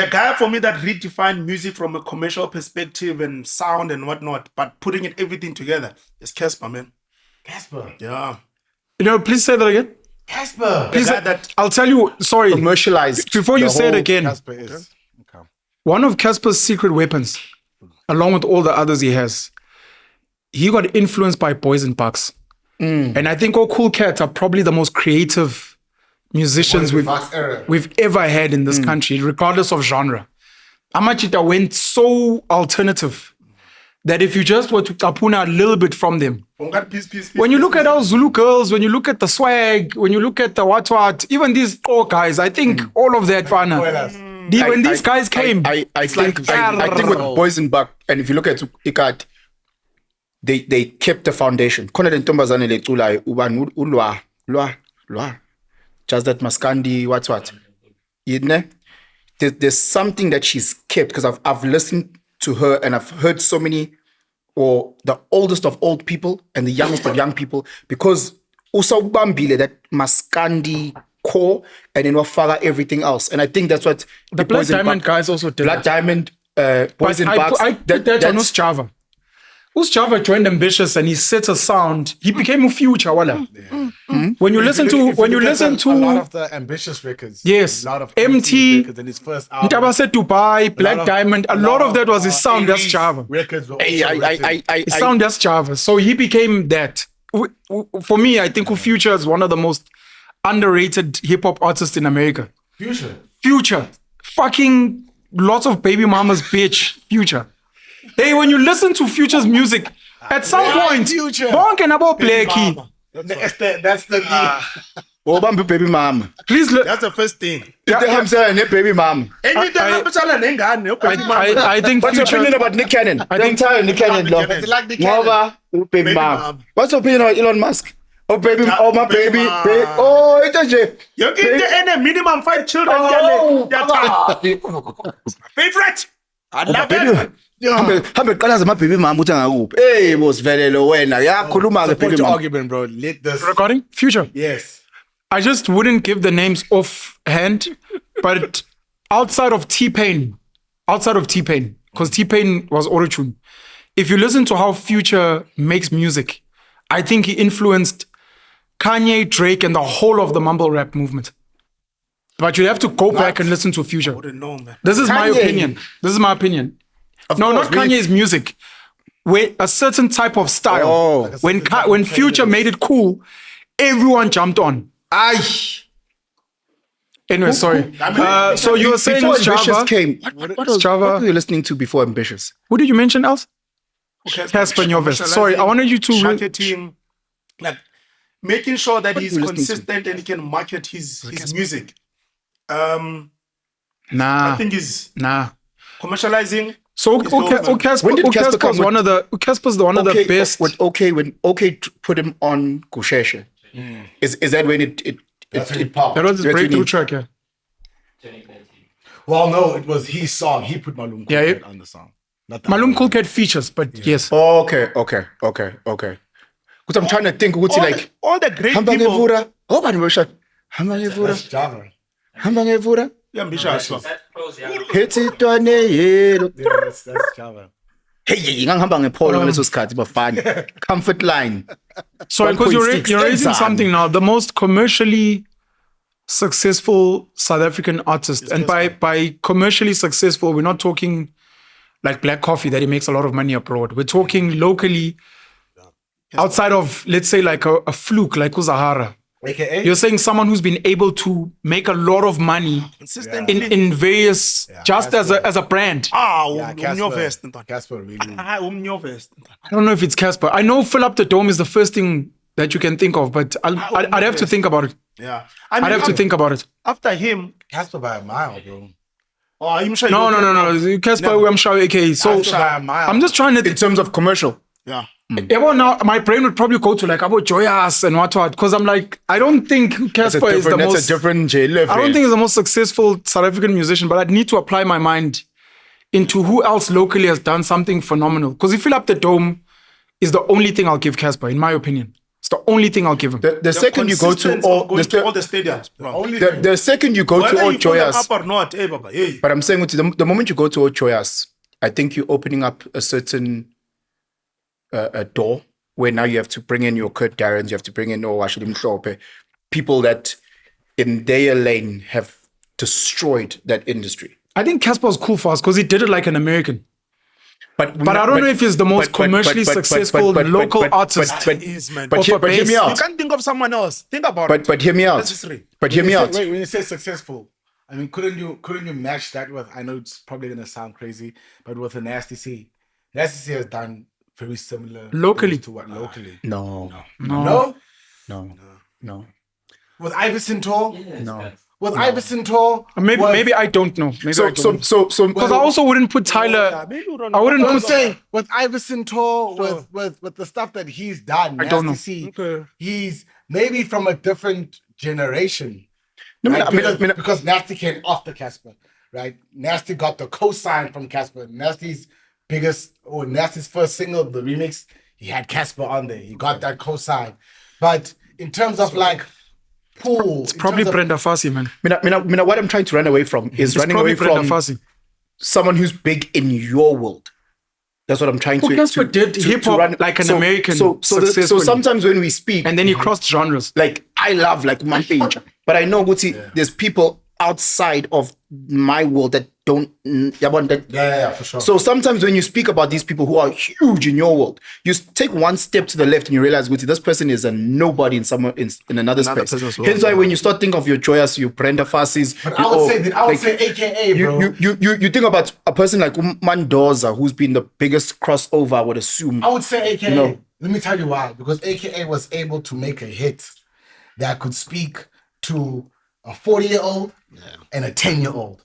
The guy for me that redefined music from a commercial perspective and sound and whatnot, but putting everything together is Casper, man. Casper. Yeah. Please say that again. Casper. Please, I'll tell you, sorry. Commercialized. Before you say it again, Casper is. Okay. one of Casper's secret weapons, along with all the others he has, he got influenced by Boys and Bucks. And I think all Cool Cats are probably the most creative musicians we've ever had in this country, regardless of genre. Amachita went so alternative that if you just were to kapuna a little bit from them, when you look at our Zulu girls, when you look at the swag, when you look at the what, even these guys, I think all of that, when these guys came, I think with Boys and Buck, and if you look at Ikat, they kept the foundation. Khona le ntombazane leculayo ubani ulwa just that maskandi what you know, there's something that she's kept, because I've listened to her and I've heard so many, or the oldest of old people and the youngest of young people, because usawubambile that maskandi core and then wafaka everything else. And I think that's what the Black Diamond guys also did. Black Diamond, Boys and Bucks. I put that on Sjava. Sjava joined Ambitious and he set a sound. He became a future. Wala. When you listen to a lot of the Ambitious records, yes, a lot of MT records in his first album, Ntaba said Dubai, Black Diamond, a lot of that was his sound as Sjava. Records were His sound as Sjava. So he became that. For me, I think Future is one of the most underrated hip hop artists in America. Future. Fucking lots of baby mamas, bitch. Future. Hey, when you listen to Future's music, at some point, bonke nabo Blackie. That's the Obambi baby mama. Please look. That's the first thing. Baby mama. I think What's your opinion about Nick Cannon? Don't tell Nick Cannon. Like Nick Cannon. Baby mama. What's your opinion on Elon Musk? Oh baby, my baby. Oh, it's you give the minimum 5 children. Favorite. I love it. Hambe qala zama baby mama uthi angakuphi. Hey boss velelo wena yakhuluma ke baby mama. Argument, bro. Let this recording Future. Yes. I just wouldn't give the names offhand, but outside of T-Pain, because T-Pain was auto-tune. If you listen to how Future makes music, I think he influenced Kanye, Drake, and the whole of the mumble rap movement. But you have to go back and listen to Future. This is my opinion. Not Kanye's music. Where a certain type of style. When Future made it cool, everyone jumped on. Anyway, sorry. So you were saying before Sjava Ambitious came. What were you listening to before Ambitious? Who did you mention else? Casper in your vest. Sorry, I wanted you to marketing, like making sure that he's consistent and he can market his music. I think he's commercializing. So Casper's one of the best. When OK put him on Kusheshe, is that when it popped? That was his breakthrough track, yeah. Well, no, it was his song. He put Malum Cool Cat on the song. Malum Cool Cat features, but yes. Okay. Because I'm trying to think what's like all the great people. That's Java. Ambitious. Hits it on That's Java. Hey, ngihamba ngepholo ngaleso sikhathi bafana. Comfort line. Sorry, because you're raising something now. The most commercially successful South African artist, and by commercially successful, we're not talking like Black Coffee that he makes a lot of money abroad. We're talking locally, outside of, let's say, like a fluke like Uzahara. AKA? You're saying someone who's been able to make a lot of money in various, just as a brand. Casper really. I don't know if it's Casper. I know Fill Up the Dome is the first thing that you can think of, but I'd have to think about it. Yeah, I'd have to think about it. After him, Casper by a mile, bro. Oh, I'm sure. No. Casper, I'm sure. AKA. So I'm just trying to. In terms of commercial. Yeah. Well, now my brain would probably go to like about Joyous and what, because I'm like, I don't think Casper is the most. That's a different level. I don't think he's the most successful South African musician, but I'd need to apply my mind into who else locally has done something phenomenal. Because if Fill Up the Dome is the only thing I'll give Casper, in my opinion. It's the only thing I'll give him. The second you go to Consistence all of going to all the stadiums, bro. Only the second you go Whether to all you put them Joyas, up or not, hey, Baba, hey. but I'm saying the moment you go to all Joyas, I think you're opening up a certain a door where now you have to bring in your Kurt Darrens, you have to bring in people that in their lane have destroyed that industry. I think Casper's cool for us because he did it like an American. But I don't know if he's the most commercially successful local artist. But hear me You out. can't think of someone else. Think about it. But hear me out. Necessary. But hear me out. Wait, when you say successful, I mean, couldn't you match that with? I know it's probably gonna sound crazy, but with a Nasty C, Nasty C has done very similar Locally. to what locally. No. With Iverson Tour, No. with Iverson Tour, Maybe I don't know. Maybe I don't. So Because I also wouldn't put Tyler. I wouldn't I'm put. saying with Iverson Tour, with the stuff that he's done, I don't Nasty know. C, he's maybe from a different generation. No, Right? Because Nasty came off the Casper, right? Nasty got the cosign from Casper. Nasty's first single, the remix, he had Casper on there. He got that cosign. But in terms of like pool, It's probably Brenda Fassie, man. what I'm trying to run away from is It's running probably away Brenda from Fassie. someone who's big in your world. That's what I'm trying to. Casper did hip-hop like an American So successfully. sometimes when we speak, And then he crossed genres. like I love like Mampinja, but I know Guti, there's people outside of my world that don't. Yeah, for sure. So sometimes when you speak about these people who are huge in your world, you take one step to the left and you realize, Guti, this person is a nobody in another space. person's world. Hence why when you start thinking of your Joyas, your Brenda Fassies, But I would say AKA, bro. you think about a person like Mandoza, who's been the biggest crossover, I would assume. I would say AKA. No. Let me tell you why. Because AKA was able to make a hit that could speak to a 40-year-old and a 10-year-old.